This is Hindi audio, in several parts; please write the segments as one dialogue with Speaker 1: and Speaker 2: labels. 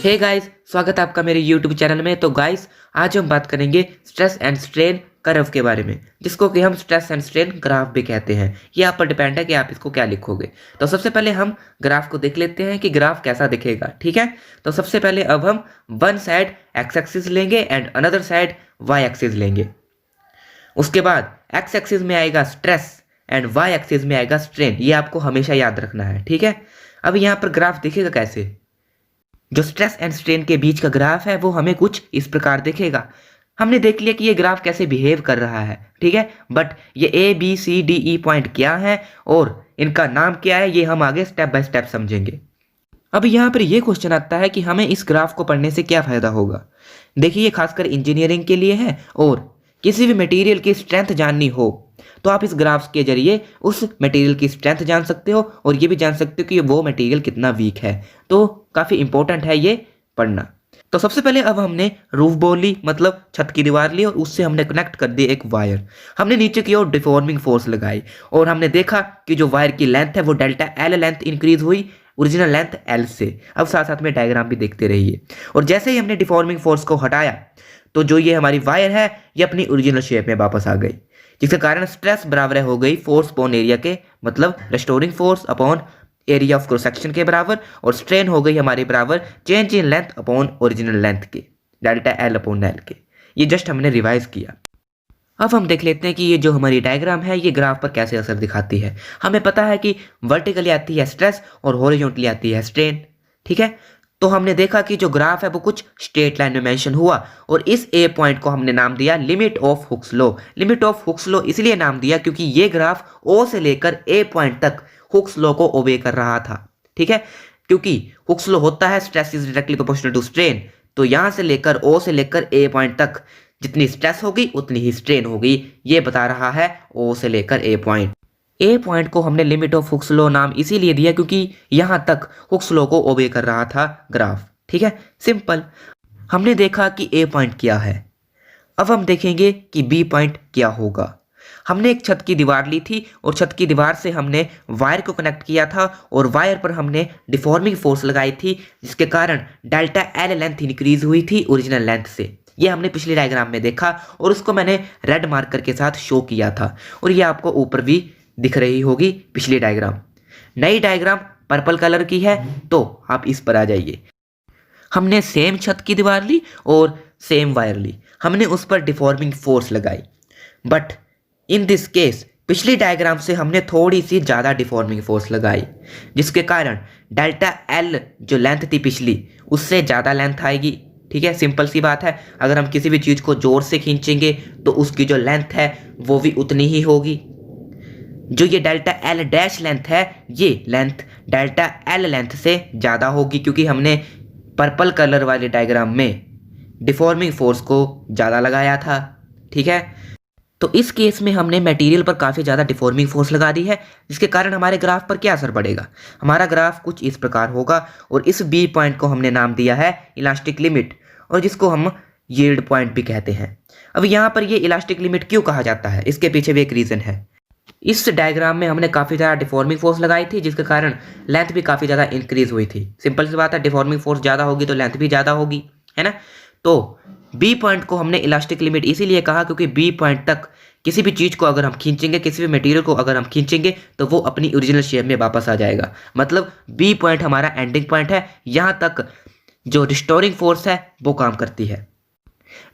Speaker 1: हे गाइस, स्वागत है आपका मेरे YouTube चैनल में। तो गाइस, आज हम बात करेंगे स्ट्रेस एंड स्ट्रेन कर्व के बारे में, जिसको कि हम स्ट्रेस एंड स्ट्रेन ग्राफ भी कहते हैं। ये आप पर डिपेंड है कि आप इसको क्या लिखोगे। तो सबसे पहले हम ग्राफ को देख लेते हैं कि ग्राफ कैसा दिखेगा। ठीक है, तो सबसे पहले अब हम वन साइड एक्स एक्सिस लेंगे and another side Y axis लेंगे। उसके बाद एक्स एक्सिस में आएगा स्ट्रेस एंड वाई एक्सिस में आएगा स्ट्रेन। ये आपको हमेशा याद रखना है। ठीक है, अब यहाँ पर ग्राफ दिखेगा कैसे। जो स्ट्रेस एंड स्ट्रेन के बीच का ग्राफ है वो हमें कुछ इस प्रकार दिखेगा। हमने देख लिया कि ये ग्राफ कैसे बिहेव कर रहा है। ठीक है, बट ये A B C D E point क्या है और इनका नाम क्या है, ये हम आगे स्टेप बाय स्टेप समझेंगे। अब यहाँ पर ये क्वेश्चन आता है कि हमें इस ग्राफ को पढ़ने से क्या फायदा होगा। देखिए, ये खासकर इंजीनियरिंग के लिए है और किसी भी मटेरियल की स्ट्रेंथ जाननी हो तो आप इस ग्राफ्स के जरिए उस मटेरियल की स्ट्रेंथ जान सकते हो और ये भी जान सकते हो कि वो मटेरियल कितना वीक है। तो काफ़ी इंपॉर्टेंट है ये पढ़ना। तो सबसे पहले अब हमने रूफ बॉल ली, मतलब छत की दीवार ली और उससे हमने कनेक्ट कर दी एक वायर। हमने नीचे की ओर डिफॉर्मिंग फोर्स लगाई और हमने देखा कि जो वायर की लेंथ है वो डेल्टा एल लेंथ इंक्रीज हुई ओरिजिनल लेंथ एल से। अब साथ साथ में डायग्राम भी देखते रहिए। और जैसे ही हमने डिफॉर्मिंग फोर्स को हटाया तो जो ये हमारी वायर है ये अपनी ओरिजिनल शेप में वापस आ गई, जिसके कारण स्ट्रेस बराबर हो गई फोर्स अपॉन एरिया के, मतलब restoring force upon area of cross section के बराबर, और स्ट्रेन हो गई हमारे बराबर change in length upon original length के, डेल्टा एल अपॉन एल के। ये जस्ट हमने रिवाइज किया। अब हम देख लेते हैं कि ये जो हमारी डायग्राम है ये ग्राफ पर कैसे असर दिखाती है। हमें पता है कि वर्टिकली आती है स्ट्रेस और हॉरिजॉन्टली आती है स्ट्रेन। ठीक है, तो हमने देखा कि जो ग्राफ है वो कुछ स्ट्रेट लाइन में मेंशन हुआ और इस ए पॉइंट को हमने नाम दिया limit of Hooke's law. Limit of Hooke's law इसलिए नाम दिया क्योंकि ये ग्राफ ओ से लेकर ए पॉइंट तक हुक्स लॉ को ओबे कर रहा था। ठीक है, क्योंकि हुक्स लॉ होता है stress is directly proportional to strain. तो यहां से लेकर ओ से लेकर ए पॉइंट तक जितनी स्ट्रेस होगी उतनी ही स्ट्रेन होगी, ये बता रहा है ओ से लेकर ए पॉइंट। ए पॉइंट को हमने लिमिट ऑफ हुक्स लॉ नाम इसीलिए दिया क्योंकि यहां तक हुक्स लॉ को ओबे कर रहा था ग्राफ। ठीक है, सिंपल। हमने देखा कि ए पॉइंट क्या है। अब हम देखेंगे कि बी पॉइंट क्या होगा। हमने एक छत की दीवार ली थी और छत की दीवार से हमने वायर को कनेक्ट किया था और वायर पर हमने डिफॉर्मिंग फोर्स लगाई थी, जिसके कारण डेल्टा एल लेंथ इंक्रीज हुई थी ओरिजिनल लेंथ से। ये हमने पिछले डायग्राम में देखा और उसको मैंने रेड मार्कर के साथ शो किया था और ये आपको ऊपर भी दिख रही होगी पिछली डायग्राम। नई डायग्राम पर्पल कलर की है तो आप इस पर आ जाइए। हमने सेम छत की दीवार ली और सेम वायर ली, हमने उस पर डिफॉर्मिंग फोर्स लगाई, बट इन दिस केस पिछली डायग्राम से हमने थोड़ी सी ज़्यादा डिफॉर्मिंग फोर्स लगाई, जिसके कारण डेल्टा एल जो लेंथ थी पिछली उससे ज़्यादा लेंथ आएगी। ठीक है, सिंपल सी बात है। अगर हम किसी भी चीज़ को जोर से खींचेंगे तो उसकी जो लेंथ है वो भी उतनी ही होगी। जो ये डेल्टा एल डैश लेंथ है ये लेंथ डेल्टा एल लेंथ से ज़्यादा होगी, क्योंकि हमने पर्पल कलर वाले डायग्राम में डिफॉर्मिंग फोर्स को ज़्यादा लगाया था। ठीक है, तो इस केस में हमने मटेरियल पर काफ़ी ज़्यादा डिफॉर्मिंग फोर्स लगा दी है, जिसके कारण हमारे ग्राफ पर क्या असर पड़ेगा। हमारा ग्राफ कुछ इस प्रकार होगा और इस बी पॉइंट को हमने नाम दिया है इलास्टिक लिमिट, और जिसको हम यील्ड पॉइंट भी कहते हैं। अब यहाँ पर ये इलास्टिक लिमिट क्यों कहा जाता है, इसके पीछे भी एक रीज़न है। इस डायग्राम में हमने काफ़ी ज़्यादा डिफॉर्मिंग फोर्स लगाई थी, जिसके कारण लेंथ भी काफ़ी ज़्यादा इंक्रीज हुई थी। सिंपल सी बात है, डिफॉर्मिंग फोर्स ज़्यादा होगी तो लेंथ भी ज़्यादा होगी, है ना। तो बी पॉइंट को हमने इलास्टिक लिमिट इसीलिए कहा क्योंकि बी पॉइंट तक किसी भी चीज़ को अगर हम खींचेंगे, किसी भी मटेरियल को अगर हम खींचेंगे तो वो अपनी ओरिजिनल शेप में वापस आ जाएगा। मतलब बी पॉइंट हमारा एंडिंग पॉइंट है, यहाँ तक जो रिस्टोरिंग फोर्स है वो काम करती है।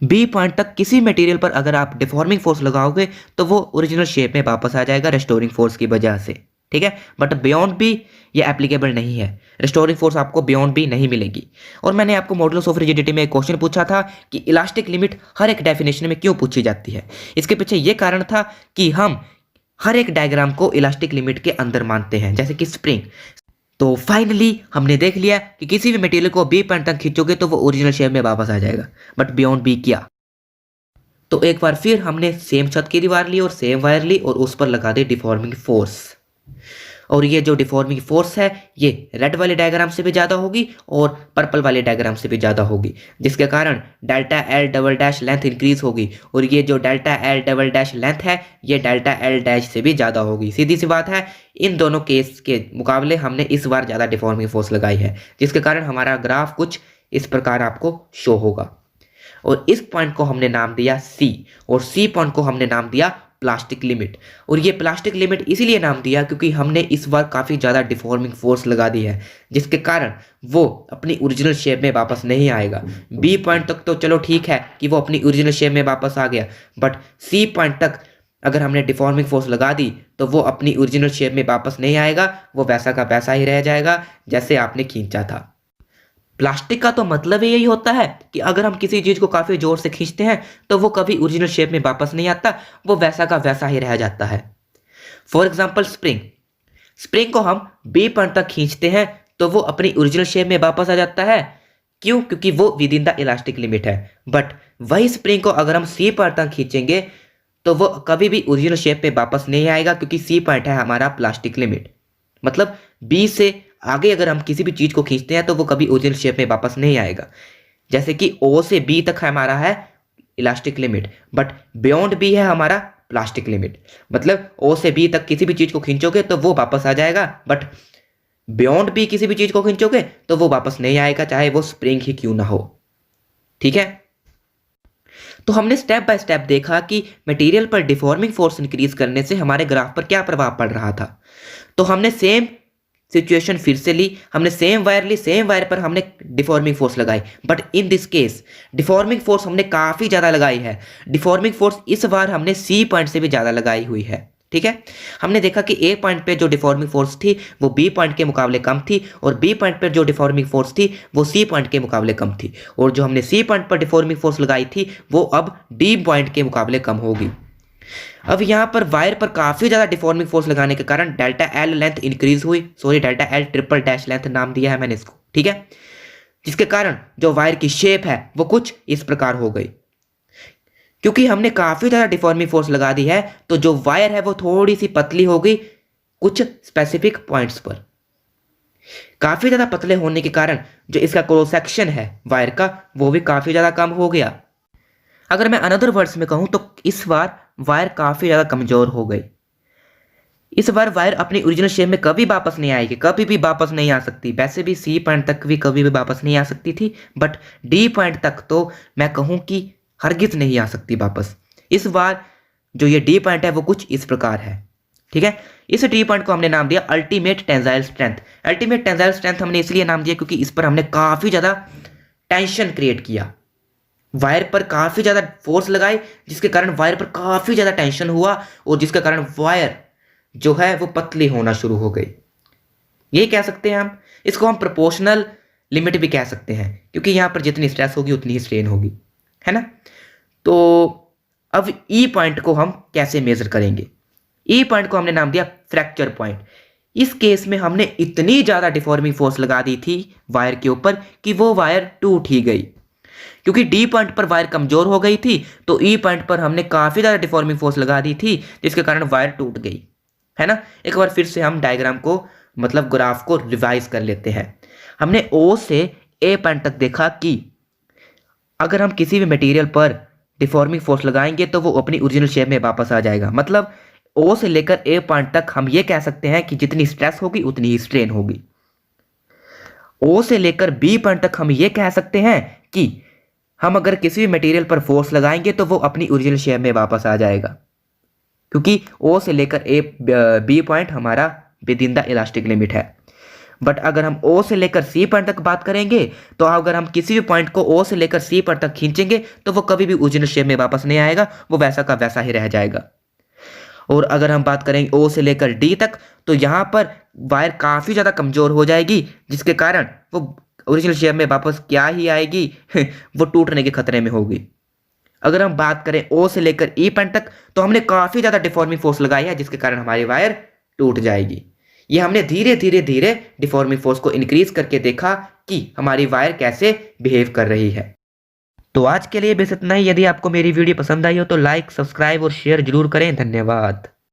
Speaker 1: बी पॉइंट तक किसी मटेरियल पर अगर आप डिफॉर्मिंग फोर्स लगाओगे तो वो ओरिजिनल शेप में वापस आ जाएगा रेस्टोरिंग फोर्स की वजह से। ठीक है, बट बियॉन्ड बी ये एप्लीकेबल नहीं है। रेस्टोरिंग फोर्स आपको बियॉन्ड बी नहीं मिलेगी। और मैंने आपको मॉडुलस ऑफ रिजिडिटी में एक क्वेश्चन पूछा था कि इलास्टिक लिमिट हर एक डेफिनेशन में क्यों पूछी जाती है। इसके पीछे ये कारण था कि हम हर एक डायग्राम को इलास्टिक लिमिट के अंदर मानते हैं, जैसे कि स्प्रिंग। तो फाइनली हमने देख लिया कि किसी भी मटेरियल को बी पॉइंट तक खींचोगे तो वो ओरिजिनल शेप में वापस आ जाएगा, बट बियॉन्ड बी क्या। तो एक बार फिर हमने सेम छत की दीवार ली और सेम वायर ली और उस पर लगा दी डिफॉर्मिंग फोर्स। और ये जो डिफॉर्मिंग फोर्स है ये रेड वाले डायग्राम से भी ज़्यादा होगी और पर्पल वाले डायग्राम से भी ज़्यादा होगी, जिसके कारण delta L double dash length increase होगी और ये जो delta L double dash length है ये डेल्टा एल डैश से भी ज़्यादा होगी। सीधी सी बात है, इन दोनों केस के मुकाबले हमने इस बार ज़्यादा डिफॉर्मिंग फोर्स लगाई है, जिसके कारण हमारा ग्राफ कुछ इस प्रकार आपको शो होगा। और इस पॉइंट को हमने नाम दिया C, और C पॉइंट को हमने नाम दिया प्लास्टिक लिमिट। और ये प्लास्टिक लिमिट इसीलिए नाम दिया क्योंकि हमने इस बार काफ़ी ज़्यादा डिफॉर्मिंग फोर्स लगा दी है, जिसके कारण वो अपनी ओरिजिनल शेप में वापस नहीं आएगा। B पॉइंट तक तो चलो ठीक है कि वो अपनी ओरिजिनल शेप में वापस आ गया, बट C पॉइंट तक अगर हमने डिफॉर्मिंग फोर्स लगा दी तो वो अपनी ओरिजिनल शेप में वापस नहीं आएगा, वो वैसा का वैसा ही रह जाएगा जैसे आपने खींचा था। प्लास्टिक का तो मतलब ही यही होता है कि अगर हम किसी चीज़ को काफ़ी जोर से खींचते हैं तो वो कभी ओरिजिनल शेप में वापस नहीं आता, वो वैसा का वैसा ही रह जाता है। फॉर एग्जाम्पल स्प्रिंग को हम B पॉइंट तक खींचते हैं तो वो अपनी ओरिजिनल शेप में वापस आ जाता है। क्यों? क्योंकि वो with in the elastic limit है। बट वही स्प्रिंग को अगर हम C पॉइंट तक खींचेंगे तो वो कभी भी ओरिजिनल शेप में वापस नहीं आएगा, क्योंकि C पॉइंट है हमारा प्लास्टिक लिमिट। मतलब B से आगे अगर हम किसी भी चीज़ को खींचते हैं तो वो कभी ओरिजिनल शेप में वापस नहीं आएगा। जैसे कि O से B तक हमारा है elastic limit, but beyond B है हमारा प्लास्टिक लिमिट। मतलब O से B तक किसी भी चीज़ को खींचोगे तो वो वापस आ जाएगा, बट बियॉन्ड B किसी भी चीज़ को खींचोगे तो वो वापस नहीं आएगा, चाहे वो स्प्रिंग ही क्यों ना हो। ठीक है, तो हमने स्टेप बाय स्टेप देखा कि मटेरियल पर डिफॉर्मिंग फोर्स इंक्रीज करने से हमारे ग्राफ पर क्या प्रभाव पड़ रहा था। तो हमने सेम सिचुएशन फिर से ली, हमने सेम वायर पर हमने डिफॉर्मिंग फोर्स लगाई, but in this case deforming force हमने काफ़ी ज़्यादा लगाई है। डिफॉर्मिंग फोर्स इस बार हमने C पॉइंट से भी ज़्यादा लगाई हुई है। ठीक है, हमने देखा कि A पॉइंट पे जो डिफॉर्मिंग फोर्स थी वो B पॉइंट के मुकाबले कम थी, और B पॉइंट पर जो डिफॉर्मिंग फोर्स थी वो C पॉइंट के मुकाबले कम थी, और जो हमने C पॉइंट पर डिफॉर्मिंग फोर्स लगाई थी वो अब D पॉइंट के मुकाबले कम होगी। अब यहाँ पर वायर पर काफ़ी ज़्यादा डिफॉर्मिंग फोर्स लगाने के कारण डेल्टा L लेंथ इंक्रीज हुई, delta L triple dash length नाम दिया है मैंने इसको। ठीक है, जिसके कारण जो वायर की शेप है वो कुछ इस प्रकार हो गई। क्योंकि हमने काफ़ी ज़्यादा डिफॉर्मिंग फोर्स लगा दी है तो जो वायर है वो थोड़ी सी पतली हो गई कुछ स्पेसिफिक पॉइंट्स पर। काफ़ी ज़्यादा पतले होने के कारण जो इसका क्रॉस सेक्शन है वायर का वो भी काफ़ी ज़्यादा कम हो गया। अगर मैं अनदर वर्ड्स में कहूँ तो इस बार वायर काफ़ी ज़्यादा कमज़ोर हो गई। इस बार वायर अपनी ओरिजिनल शेप में कभी वापस नहीं आएगी, कभी भी वापस नहीं आ सकती। वैसे भी C पॉइंट तक भी कभी भी वापस नहीं आ सकती थी, बट D पॉइंट तक तो मैं कहूँ कि हरगिज़ नहीं आ सकती वापस। इस बार जो ये D पॉइंट है वो कुछ इस प्रकार है। ठीक है, इस D पॉइंट को हमने नाम दिया ultimate tensile strength. Ultimate tensile strength हमने इसलिए नाम दिया क्योंकि इस पर हमने काफ़ी ज़्यादा टेंशन क्रिएट किया, वायर पर काफ़ी ज़्यादा फोर्स लगाई, जिसके कारण वायर पर काफ़ी ज़्यादा टेंशन हुआ और जिसके कारण वायर जो है वो पतली होना शुरू हो गई। ये कह सकते हैं हम, इसको हम प्रोपोर्शनल लिमिट भी कह सकते हैं, क्योंकि यहाँ पर जितनी स्ट्रेस होगी उतनी ही स्ट्रेन होगी, है ना। तो अब E पॉइंट को हम कैसे मेजर करेंगे? E पॉइंट को हमने नाम दिया फ्रैक्चर पॉइंट। इस केस में हमने इतनी ज़्यादा डिफॉर्मिंग फोर्स लगा दी थी वायर के ऊपर कि वो वायर टूट ही गई। क्योंकि D पॉइंट पर वायर कमजोर हो गई थी तो E पॉइंट पर हमने काफ़ी ज़्यादा डिफॉर्मिंग फोर्स लगा दी थी, जिसके कारण वायर टूट गई, है ना। एक बार फिर से हम डायग्राम को मतलब ग्राफ को रिवाइज कर लेते हैं। हमने O से A पॉइंट तक देखा कि अगर हम किसी भी मटेरियल पर डिफॉर्मिंग फोर्स लगाएंगे तो वो अपनी ओरिजिनल शेप में वापस आ जाएगा। मतलब O से लेकर A पॉइंट तक हम ये कह सकते हैं कि जितनी स्ट्रेस होगी उतनी ही स्ट्रेन होगी। O से लेकर B पॉइंट तक हम ये कह सकते हैं कि हम अगर किसी भी मटेरियल पर फोर्स लगाएंगे तो वो अपनी ओरिजिनल शेप में वापस आ जाएगा, क्योंकि O से लेकर B पॉइंट हमारा with in the elastic limit है। बट अगर हम O से लेकर C पॉइंट तक बात करेंगे तो अगर हम किसी भी पॉइंट को O से लेकर C पॉइंट तक खींचेंगे तो वो कभी भी ओरिजिनल शेप में वापस नहीं आएगा, वो वैसा का वैसा ही रह जाएगा। और अगर हम बात करें O से लेकर D तक तो यहाँ पर वायर काफ़ी ज़्यादा कमज़ोर हो जाएगी, जिसके कारण वो ओरिजिनल शेप में वापस क्या ही आएगी वो टूटने के खतरे में होगी। अगर हम बात करें O से लेकर E पॉइंट तक तो हमने काफ़ी ज़्यादा डिफॉर्मिंग फोर्स लगाई है, जिसके कारण हमारी वायर टूट जाएगी। ये हमने धीरे धीरे डिफॉर्मिंग फोर्स को इंक्रीज करके देखा कि हमारी वायर कैसे बिहेव कर रही है। तो आज के लिए बस इतना ही। यदि आपको मेरी वीडियो पसंद आई हो तो लाइक, सब्सक्राइब और शेयर जरूर करें। धन्यवाद।